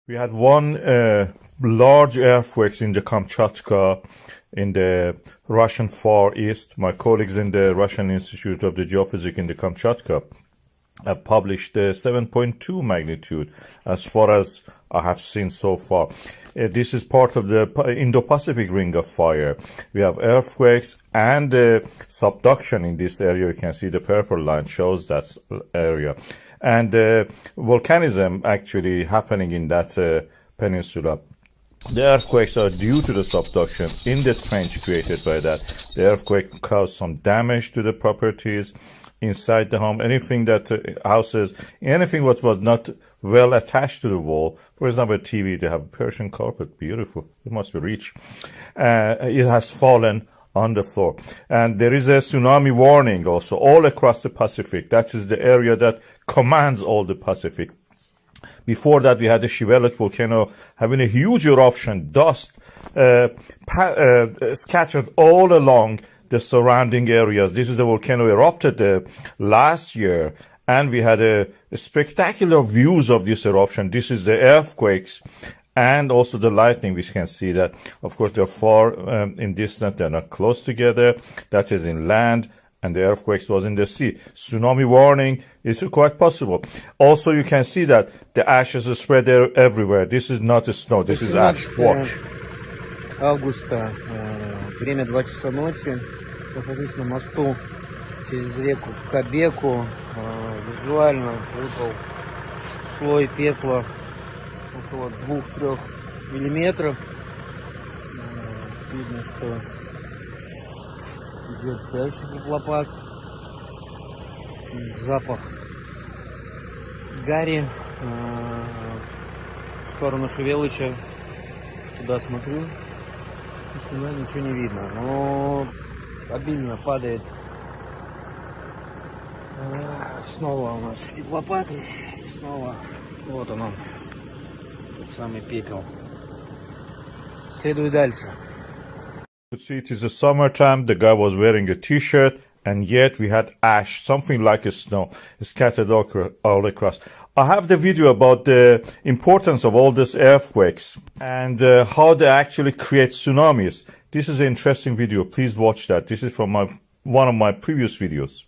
We had one large earthquake in the Kamchatka in the Russian Far East. My colleagues in the Russian Institute of the Geophysics in the Kamchatka have published the 7.2 magnitude as far as I have seen so far. This is part of the Indo-Pacific Ring of Fire. We have earthquakes and subduction in this area. You can see the purple line shows that area. And volcanism actually happening in that peninsula. The earthquakes are due to the subduction in the trench created by that. The earthquake caused some damage to the properties inside the home. Anything that houses, anything what was not well attached to the wall. For example, TV, they have Persian carpet, beautiful. It must be rich. It has fallen on the floor. And there is a tsunami warning also all across the Pacific. That is the area that commands all the Pacific. Before that, we had the Shiveluch volcano having a huge eruption, dust scattered all along the surrounding areas. This is the volcano erupted last year, and we had a spectacular views of this eruption. This is the earthquakes and also the lightning. We can see that, of course, they're far in distance. They're not close together. That is in land, and the earthquakes was in the sea. Tsunami warning is quite possible. Also, you can see that the ashes are spread there everywhere. This is not a snow. This is ash. Watch. Августа, время 2 часа ночи, нахожусь на мосту через реку Кабеку. Визуально выпал слой пепла около 2-3 миллиметров. Видно, что идет дальше теплопад. Запах гари в сторону Шевелыча. Туда смотрю, туда ничего не видно, но обильно падает. Снова у нас теплопад, и снова вот он, тот самый пепел. Следуй дальше. You see, it is a summertime. The guy was wearing a t-shirt, and yet we had ash, something like a snow, scattered all across. I have the video about the importance of all these earthquakes and how they actually create tsunamis. This is an interesting video. Please watch that. This is from one of my previous videos.